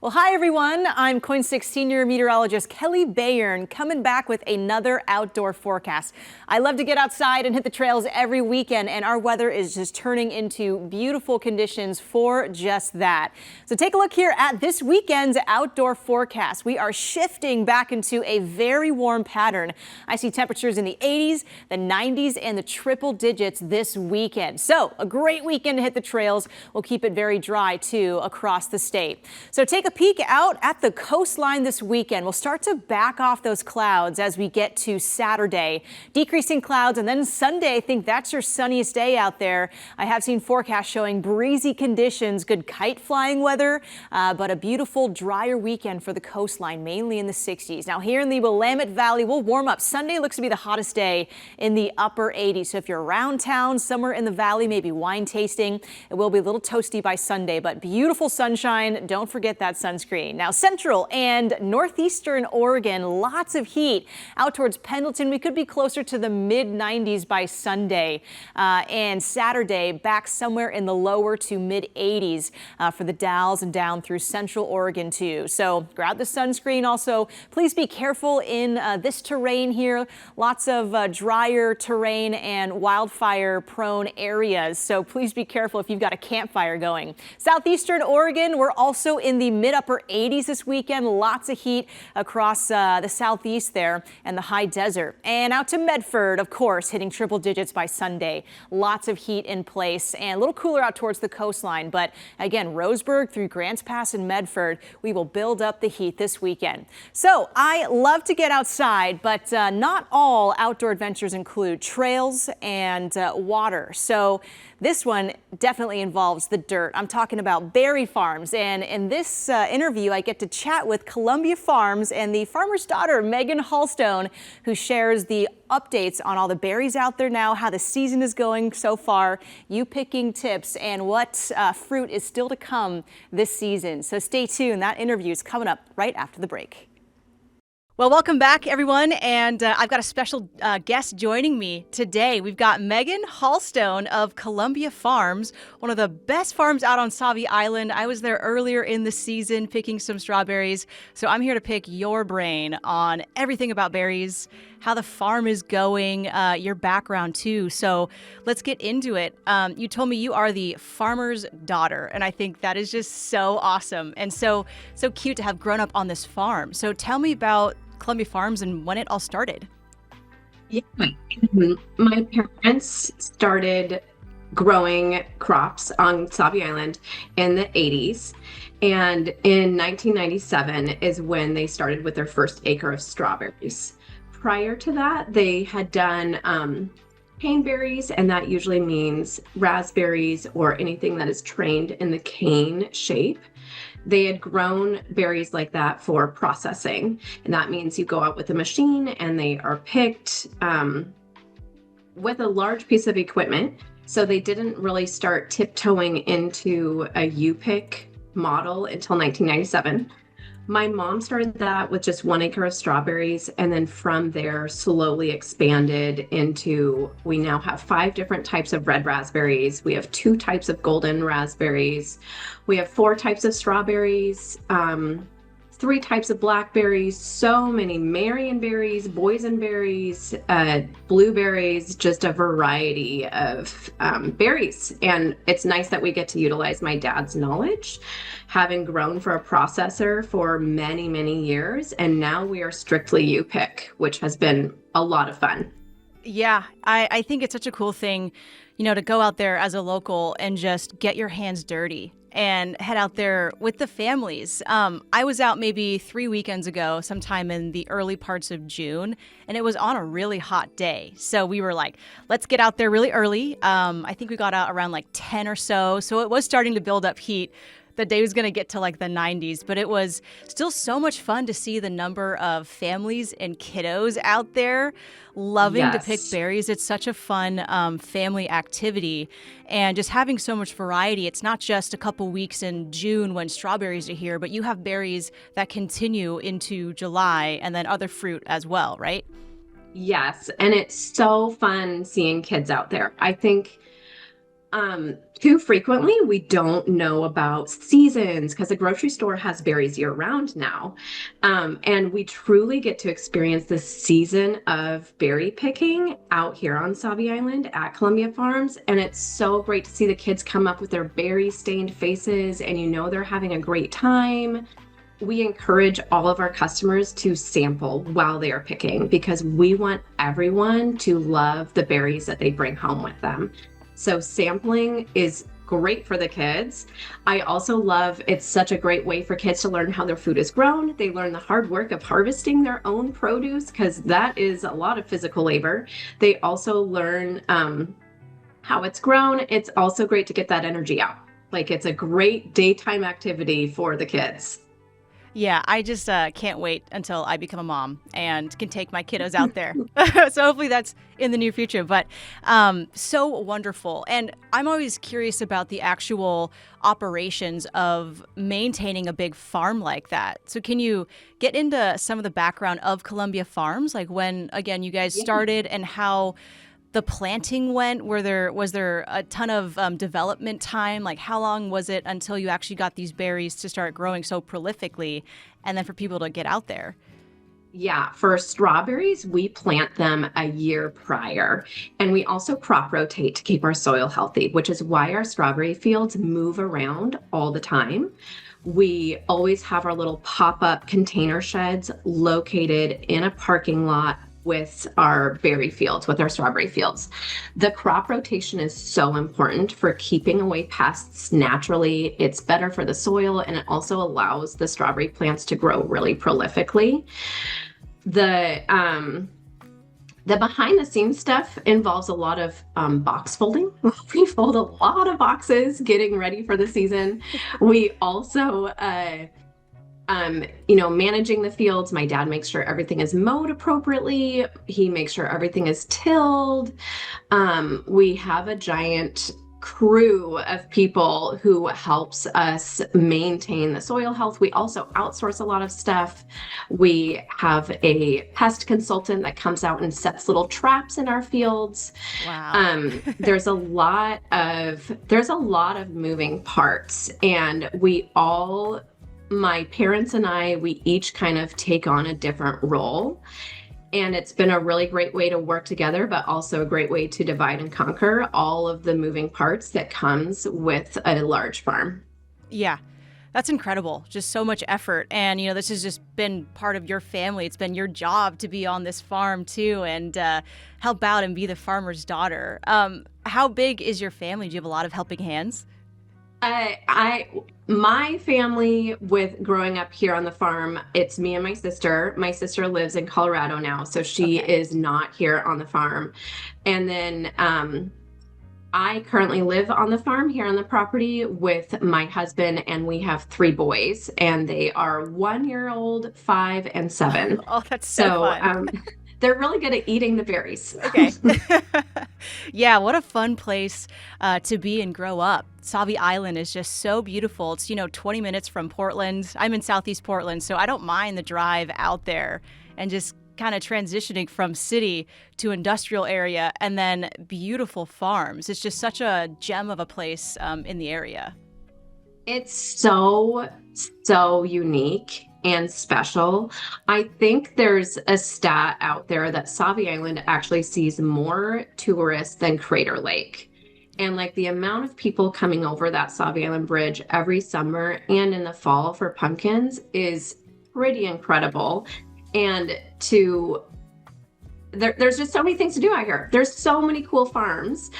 Well, hi everyone. I'm KOIN 6 Senior Meteorologist Kelley Bayern coming back with another outdoor forecast. I love to get outside and hit the trails every weekend, and our weather is just turning into beautiful conditions for just that. So take a look here at this weekend's outdoor forecast. We are shifting back into a very warm pattern. I see temperatures in the 80s, the 90s, and the triple digits this weekend. So a great weekend to hit the trails. We'll keep it very dry too across the state. So take a peek out at the coastline this weekend. We'll start to back off those clouds as we get to Saturday. Decreasing clouds, and then Sunday, I think that's your sunniest day out there. I have seen forecasts showing breezy conditions, good kite flying weather, but a beautiful drier weekend for the coastline, mainly in the 60s. Now here in the Willamette Valley, we'll warm up. Sunday looks to be the hottest day in the upper 80s. So if you're around town, somewhere in the valley, maybe wine tasting, it will be a little toasty by Sunday, but beautiful sunshine. Don't forget that sunscreen. Now central and northeastern Oregon, lots of heat. Out towards Pendleton, we could be closer to the mid 90s by Sunday, and Saturday back somewhere in the lower to mid 80s for the Dalles and down through central Oregon too. So grab the sunscreen. Also, please be careful in this terrain here. Lots of drier terrain and wildfire prone areas. So please be careful if you've got a campfire going. Southeastern Oregon, we're also in the mid upper 80s this weekend. Lots of heat across the southeast there and the high desert. And out to Medford, of course, hitting triple digits by Sunday. Lots of heat in place and a little cooler out towards the coastline. But again, Roseburg through Grants Pass and Medford, we will build up the heat this weekend. So I love to get outside, but not all outdoor adventures include trails and water. So this one definitely involves the dirt. I'm talking about berry farms, and in this interview I get to chat with Columbia Farms and the farmer's daughter, Megan Hallstone, who shares the updates on all the berries out there now, how the season is going so far, you picking tips, and what fruit is still to come this season. So stay tuned. That interview is coming up right after the break. Well, welcome back, everyone, and I've got a special guest joining me today. We've got Megan Hallstone of Columbia Farms, one of the best farms out on Sauvie Island. I was there earlier in the season picking some strawberries, so I'm here to pick your brain on everything about berries, how the farm is going, your background too. So let's get into it. You told me you are the farmer's daughter, and I think that is just so awesome and so cute to have grown up on this farm. So tell me about Columbia Farms and when it all started. Yeah, my parents started growing crops on Sauvie Island in the 80s. And in 1997 is when they started with their first acre of strawberries. Prior to that, they had done caneberries, and that usually means raspberries or anything that is trained in the cane shape. They had grown berries like that for processing, and that means you go out with a machine and they are picked with a large piece of equipment. So they didn't really start tiptoeing into a U-pick model until 1997. My mom started that with just 1 acre of strawberries, and then from there slowly expanded into, we now have 5 different types of red raspberries. We have 2 types of golden raspberries. We have 4 types of strawberries, 3 types of blackberries, so many marionberries, boysenberries, blueberries, just a variety of berries. And it's nice that we get to utilize my dad's knowledge, having grown for a processor for many, many years. And now we are strictly U-pick, which has been a lot of fun. Yeah, I think it's such a cool thing, to go out there as a local and just get your hands dirty and head out there with the families. I was out maybe 3 weekends ago, sometime in the early parts of June, and it was on a really hot day. So we were like, let's get out there really early. I think we got out around like 10 or so. So it was starting to build up heat. The day was going to get to like the 90s, but it was still so much fun to see the number of families and kiddos out there loving to pick berries. It's such a fun family activity, and just having so much variety. It's not just a couple weeks in June when strawberries are here, but you have berries that continue into July and then other fruit as well, right? Yes, and it's so fun seeing kids out there. I think Too frequently, we don't know about seasons because the grocery store has berries year round now. And we truly get to experience the season of berry picking out here on Sauvie Island at Columbia Farms. And it's so great to see the kids come up with their berry stained faces and they're having a great time. We encourage all of our customers to sample while they are picking because we want everyone to love the berries that they bring home with them. So sampling is great for the kids. I also love it's such a great way for kids to learn how their food is grown. They learn the hard work of harvesting their own produce because that is a lot of physical labor. They also learn how it's grown. It's also great to get that energy out. Like it's a great daytime activity for the kids. Yeah, I just can't wait until I become a mom and can take my kiddos out there. So hopefully that's in the near future. But so wonderful. And I'm always curious about the actual operations of maintaining a big farm like that. So can you get into some of the background of Columbia Farms, like when, again, you guys started and how the planting went? Was there a ton of development time? Like how long was it until you actually got these berries to start growing so prolifically and then for people to get out there? Yeah, for strawberries, we plant them a year prior, and we also crop rotate to keep our soil healthy, which is why our strawberry fields move around all the time. We always have our little pop-up container sheds located in a parking lot with our berry fields, with our strawberry fields. The crop rotation is so important for keeping away pests naturally. It's better for the soil and it also allows the strawberry plants to grow really prolifically. The behind the scenes stuff involves a lot of box folding. We fold a lot of boxes getting ready for the season. We also managing the fields. My dad makes sure everything is mowed appropriately. He makes sure everything is tilled. We have a giant crew of people who helps us maintain the soil health. We also outsource a lot of stuff. We have a pest consultant that comes out and sets little traps in our fields. Wow. There's a lot of moving parts, and my parents and I, we each kind of take on a different role. And it's been a really great way to work together, but also a great way to divide and conquer all of the moving parts that comes with a large farm. Yeah, that's incredible. Just so much effort. And, this has just been part of your family. It's been your job to be on this farm too and help out and be the farmer's daughter. How big is your family? Do you have a lot of helping hands? My family, with growing up here on the farm, it's me and my sister. My sister lives in Colorado now, so she is not here on the farm. And then I currently live on the farm here on the property with my husband, and we have 3 boys, and they are 1-year-old, 5, and 7. Oh, that's so fun. They're really good at eating the berries. Okay. Yeah, what a fun place to be and grow up. Sauvie Island is just so beautiful. It's, 20 minutes from Portland. I'm in Southeast Portland, so I don't mind the drive out there and just kind of transitioning from city to industrial area and then beautiful farms. It's just such a gem of a place in the area. It's so unique and special. I think there's a stat out there that Sauvie Island actually sees more tourists than Crater Lake. And like the amount of people coming over that Sauvie Island Bridge every summer and in the fall for pumpkins is pretty incredible. And there's just so many things to do out here. There's so many cool farms.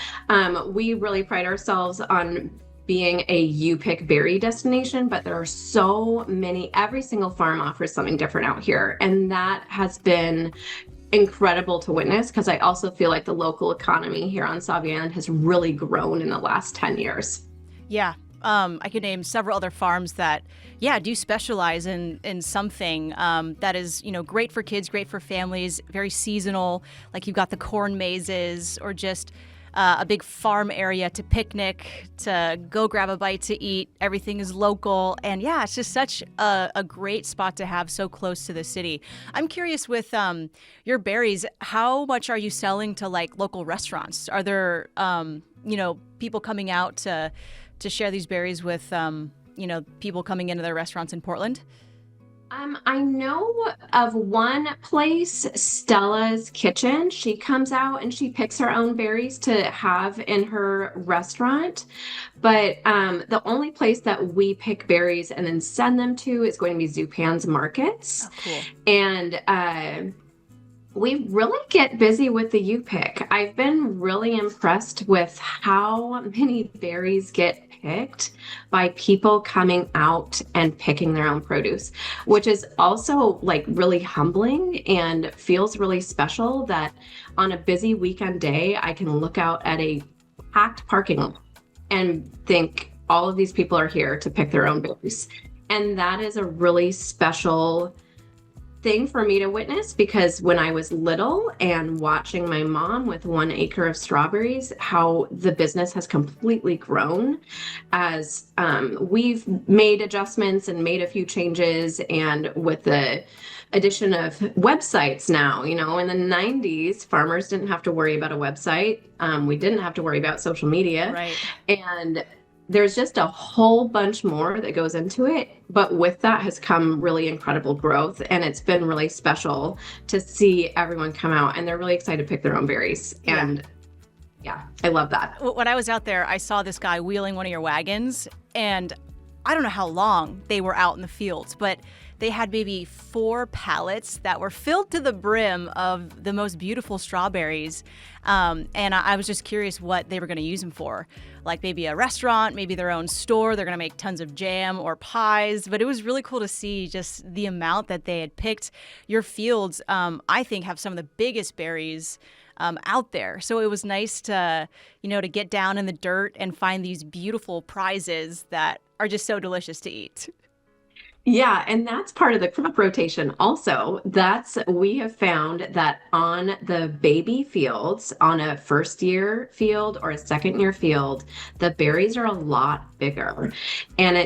We really pride ourselves on being a you-pick berry destination, but there are so many. Every single farm offers something different out here, and that has been incredible to witness because I also feel like the local economy here on Sauvie Island has really grown in the last 10 years. Yeah. I could name several other farms that, do specialize in something that is, great for kids, great for families, very seasonal. Like you've got the corn mazes or just a big farm area to picnic, to go grab a bite to eat. Everything is local. And yeah, it's just such a great spot to have so close to the city. I'm curious with your berries, how much are you selling to like local restaurants? Are there, people coming out to share these berries with, people coming into their restaurants in Portland? I know of one place, Stella's Kitchen. She comes out and she picks her own berries to have in her restaurant. But the only place that we pick berries and then send them to is going to be Zupan's Markets. Oh, cool. And we really get busy with the U-Pick. I've been really impressed with how many berries get picked by people coming out and picking their own produce, which is also like really humbling and feels really special that on a busy weekend day, I can look out at a packed parking lot and think all of these people are here to pick their own berries. And that is a really special thing for me to witness, because when I was little and watching my mom with 1 acre of strawberries, how the business has completely grown as we've made adjustments and made a few changes. And with the addition of websites now, in the 90s, farmers didn't have to worry about a website. We didn't have to worry about social media. Right. And there's just a whole bunch more that goes into it. But with that has come really incredible growth. And it's been really special to see everyone come out and they're really excited to pick their own berries. Yeah. And yeah, I love that. When I was out there, I saw this guy wheeling one of your wagons, and I don't know how long they were out in the fields, but they had maybe 4 pallets that were filled to the brim of the most beautiful strawberries. And I was just curious what they were going to use them for. Like maybe a restaurant, maybe their own store. They're going to make tons of jam or pies. But it was really cool to see just the amount that they had picked. Your fields, I think, have some of the biggest berries out there. So it was nice to get down in the dirt and find these beautiful prizes that are just so delicious to eat. Yeah, and that's part of the crop rotation also. We have found that on the baby fields, on a first year field or a second year field, the berries are a lot bigger. And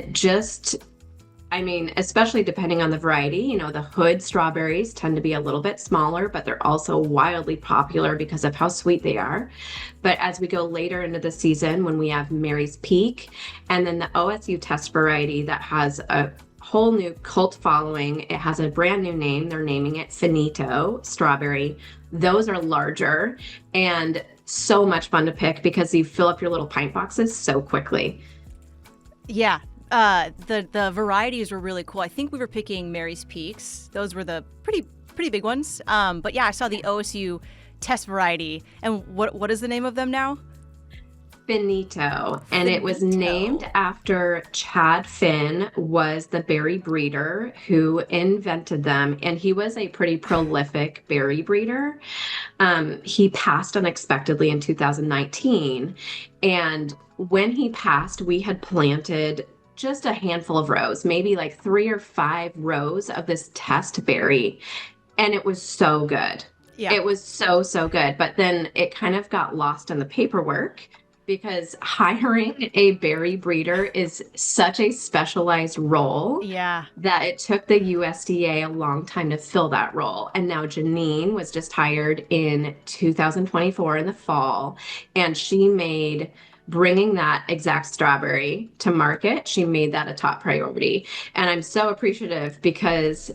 especially depending on the variety, the hood strawberries tend to be a little bit smaller, but they're also wildly popular because of how sweet they are. But as we go later into the season, when we have Mary's Peak and then the OSU test variety that has a whole new cult following, it has a brand new name. They're naming it Finito Strawberry. Those are larger and so much fun to pick because you fill up your little pint boxes so quickly. Yeah. The varieties were really cool. I think we were picking Mary's Peaks. Those were the pretty big ones. But yeah, I saw the OSU test variety. And what is the name of them now? Finito. And it was named after Chad Finn, was the berry breeder who invented them. And he was a pretty prolific berry breeder. He passed unexpectedly in 2019. And when he passed, we had planted just a handful of rows, maybe like 3 or 5 rows of this test berry. And it was so good. Yeah. It was so, so good. But then it kind of got lost in the paperwork because hiring a berry breeder is such a specialized role. Yeah. That it took the USDA a long time to fill that role. And now Janine was just hired in 2024 in the fall, and she made bringing that exact strawberry to market, she made that a top priority. And I'm so appreciative because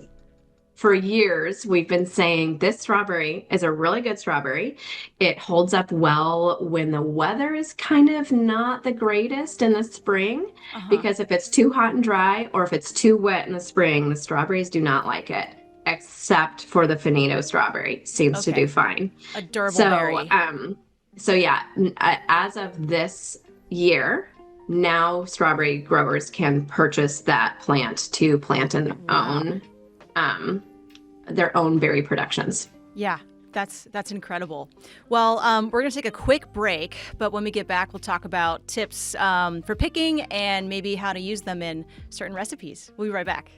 for years, we've been saying this strawberry is a really good strawberry. It holds up well when the weather is kind of not the greatest in the spring, because if it's too hot and dry or if it's too wet in the spring, the strawberries do not like it, except for the Finito strawberry. Seems to do fine. A durable berry. So yeah, as of this year, now strawberry growers can purchase that plant to plant in their own berry productions. Yeah, that's incredible. Well, we're going to take a quick break, but when we get back, we'll talk about tips for picking and maybe how to use them in certain recipes. We'll be right back.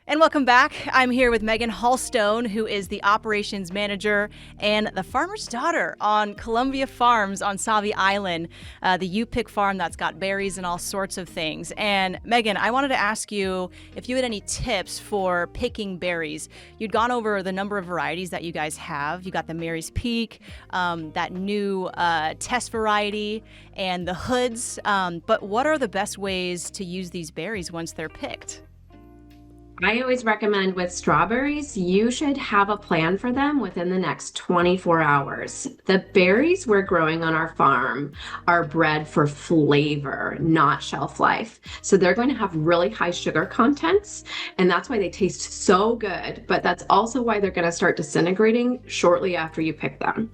And welcome back. I'm here with Megan Hallstone, who is the operations manager and the farmer's daughter on Columbia Farms on Sauvie Island, the U-Pick farm that's got berries and all sorts of things. And Megan, I wanted to ask you if you had any tips for picking berries. You'd gone over the number of varieties that you guys have. You got the Mary's Peak, that new test variety, and the hoods. But what are the best ways to use these berries once they're picked? I always recommend with strawberries, you should have a plan for them within the next 24 hours. The berries we're growing on our farm are bred for flavor, not shelf life. So they're going to have really high sugar contents, and that's why they taste so good. But that's also why they're going to start disintegrating shortly after you pick them.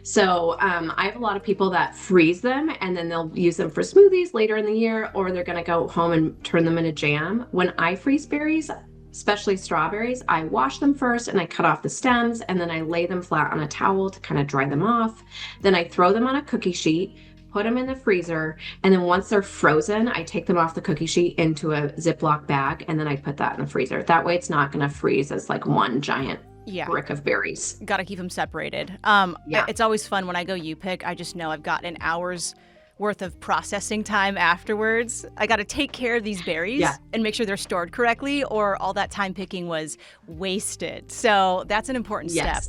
So I have a lot of people that freeze them and then they'll use them for smoothies later in the year, or they're going to go home and turn them into jam. When I freeze berries, especially strawberries, I wash them first and I cut off the stems, and then I lay them flat on a towel to kind of dry them off. Then I throw them on a cookie sheet, put them in the freezer, and then once they're frozen, I take them off the cookie sheet into a Ziploc bag, and then I put that in the freezer. That way it's not going to freeze as like one giant brick of berries. Got to keep them separated. It's always fun when I go U-Pick. I just know I've got an hour's worth of processing time afterwards. I got to take care of these berries and make sure they're stored correctly, or all that time picking was wasted. So that's an important step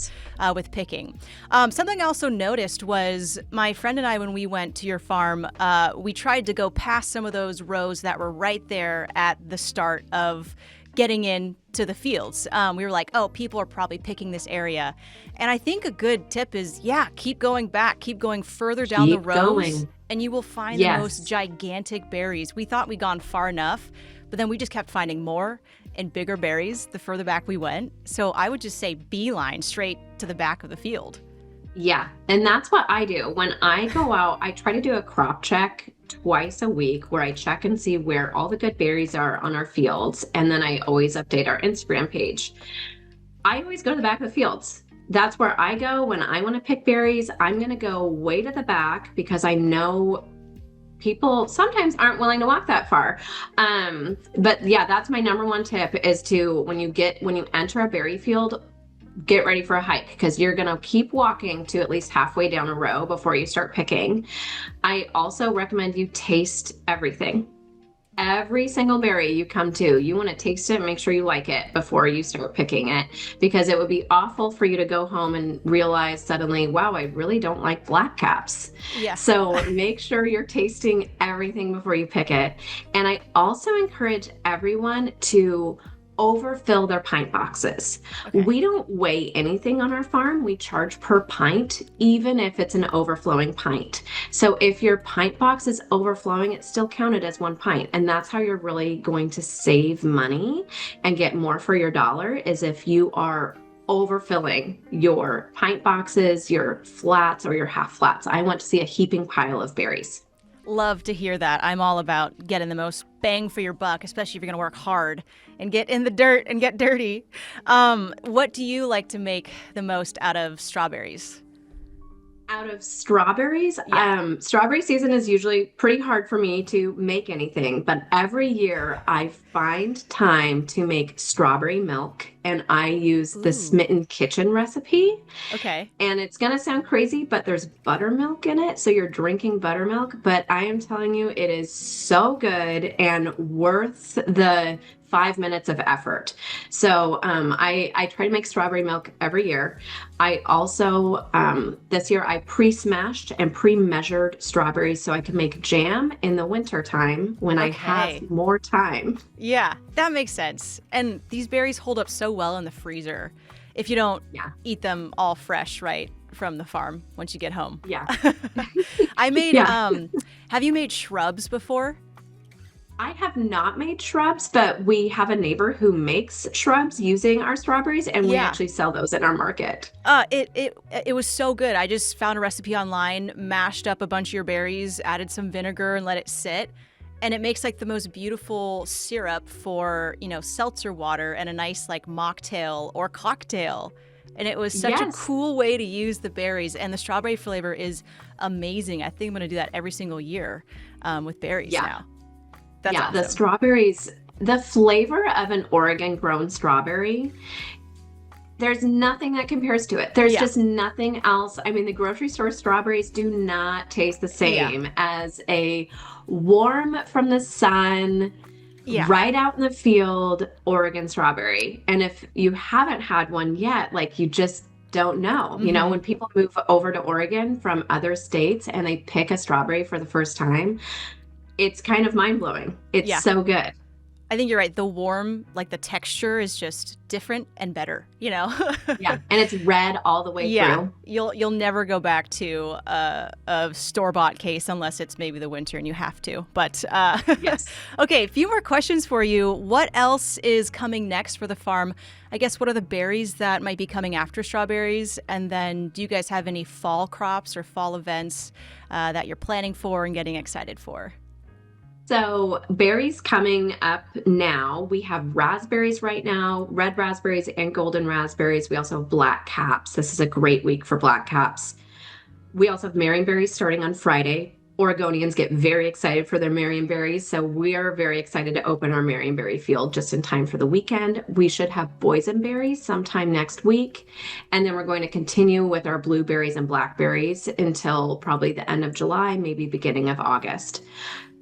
with picking. Something I also noticed was my friend and I, when we went to your farm, we tried to go past some of those rows that were right there at the start of getting into the fields. We were like, oh, people are probably picking this area. And I think a good tip is, keep going back, keep going further down the rows, and you will find the most gigantic berries. We thought we'd gone far enough, but then we just kept finding more and bigger berries the further back we went. So I would just say beeline straight to the back of the field. Yeah, and that's what I do. When I go out, I try to do a crop check twice a week where I check and see where all the good berries are on our fields. And then I always update our Instagram page. I always go to the back of the fields. That's where I go when I want to pick berries. I'm going to go way to the back because I know people sometimes aren't willing to walk that far. But yeah, that's my number one tip is to, when you enter a berry field, get ready for a hike, because you're going to keep walking to at least halfway down a row before you start picking. I also recommend you taste everything. Every single berry you come to, you want to taste it and make sure you like it before you start picking it, because it would be awful for you to go home and realize suddenly, wow, I really don't like black caps. Yeah. So make sure you're tasting everything before you pick it. And I also encourage everyone to overfill their pint boxes. Okay. We don't weigh anything on our farm. We charge per pint, even if it's an overflowing pint. So if your pint box is overflowing, it's still counted as one pint. And that's how you're really going to save money and get more for your dollar, is if you are overfilling your pint boxes, your flats, or your half flats. I want to see a heaping pile of berries. Love to hear that. I'm all about getting the most bang for your buck, especially if you're going to work hard and get in the dirt and get dirty. What do you like to make the most out of strawberries? Out of strawberries? Strawberry season is usually pretty hard for me to make anything, but every year I find time to make strawberry milk, and I use the Smitten Kitchen recipe. Okay. And it's going to sound crazy, but there's buttermilk in it, so you're drinking buttermilk, but I am telling you, it is so good and worth the 5 minutes of effort. So I try to make strawberry milk every year. I also, this year I pre-smashed and pre-measured strawberries so I can make jam in the winter time when I have more time. Yeah, that makes sense. And these berries hold up so well in the freezer if you don't eat them all fresh, right, from the farm once you get home. Yeah. I made, have you made shrubs before? I have not made shrubs, but we have a neighbor who makes shrubs using our strawberries, and we actually sell those in our market. It was so good. I just found a recipe online, mashed up a bunch of your berries, added some vinegar, and let it sit. And it makes like the most beautiful syrup for, seltzer water and a nice like mocktail or cocktail. And it was such a cool way to use the berries. And the strawberry flavor is amazing. I think I'm going to do that every single year with berries now. That's awesome. The strawberries, the flavor of an Oregon grown strawberry, there's nothing that compares to it. There's just nothing else. I mean, the grocery store strawberries do not taste the same as a warm from the sun, right out in the field Oregon strawberry. And if you haven't had one yet, like, you just don't know. You know, when people move over to Oregon from other states and they pick a strawberry for the first time, it's kind of mind-blowing. It's so good. I think you're right. The warm, like, the texture is just different and better, you know? And it's red all the way through. You'll never go back to a store-bought case unless it's maybe the winter and you have to. But okay, a few more questions for you. What else is coming next for the farm? I guess, what are the berries that might be coming after strawberries? And then do you guys have any fall crops or fall events that you're planning for and getting excited for? So berries coming up now. We have raspberries right now, red raspberries and golden raspberries. We also have black caps. This is a great week for black caps. We also have marionberries starting on Friday. Oregonians get very excited for their marionberries, so we are very excited to open our marionberry field just in time for the weekend. We should have boysenberries sometime next week, and then we're going to continue with our blueberries and blackberries until probably the end of July, maybe beginning of August.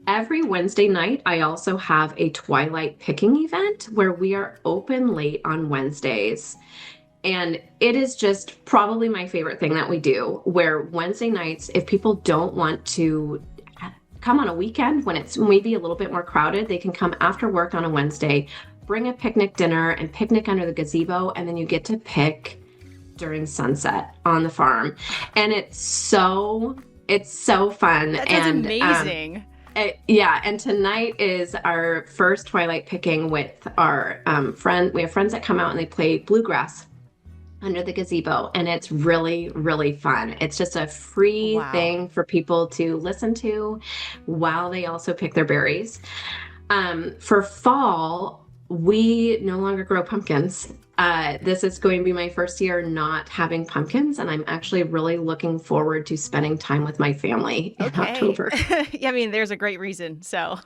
Every Wednesday night, I also have a twilight picking event where we are open late on Wednesdays. And it is just probably my favorite thing that we do, where Wednesday nights, if people don't want to come on a weekend when it's maybe a little bit more crowded, they can come after work on a Wednesday, bring a picnic dinner and picnic under the gazebo, and then you get to pick during sunset on the farm. And it's so fun. That's amazing. And tonight is our first twilight picking with our friend. We have friends that come out and they play bluegrass under the gazebo, and it's really, really fun. It's just a free thing for people to listen to while they also pick their berries. For fall, we no longer grow pumpkins. This is going to be my first year not having pumpkins, and I'm actually really looking forward to spending time with my family in October. I mean, there's a great reason. So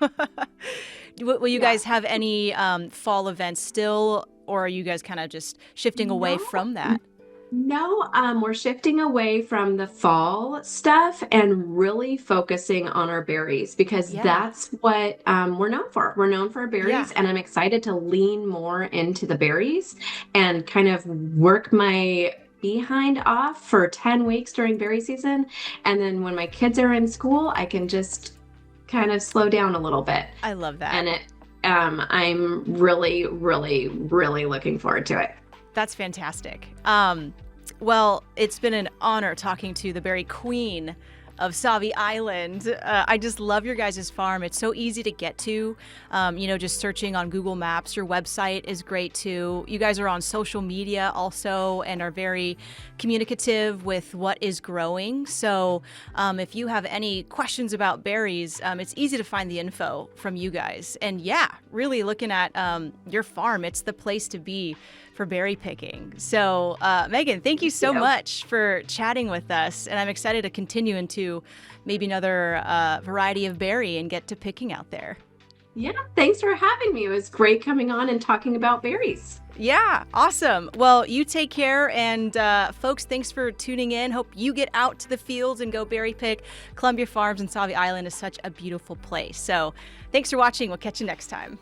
will you guys have any fall events still, or are you guys kind of just shifting away from that? No, we're shifting away from the fall stuff and really focusing on our berries, because that's what we're known for. We're known for our berries, and I'm excited to lean more into the berries and kind of work my behind off for 10 weeks during berry season. And then when my kids are in school, I can just kind of slow down a little bit. I love that. And I'm really, really, really looking forward to it. That's fantastic. Well, it's been an honor talking to the berry queen of Sauvie Island. I just love your guys' farm. It's so easy to get to. Just searching on Google Maps. Your website is great too. You guys are on social media also and are very communicative with what is growing. So if you have any questions about berries, it's easy to find the info from you guys. And really looking at your farm, it's the place to be for berry picking. So Megan, thank you so much for chatting with us. And I'm excited to continue into maybe another variety of berry and get to picking out there. Yeah, thanks for having me. It was great coming on and talking about berries. Yeah, awesome. Well, you take care. And folks, thanks for tuning in. Hope you get out to the fields and go berry pick. Columbia Farms and Sauvie Island is such a beautiful place. So thanks for watching. We'll catch you next time.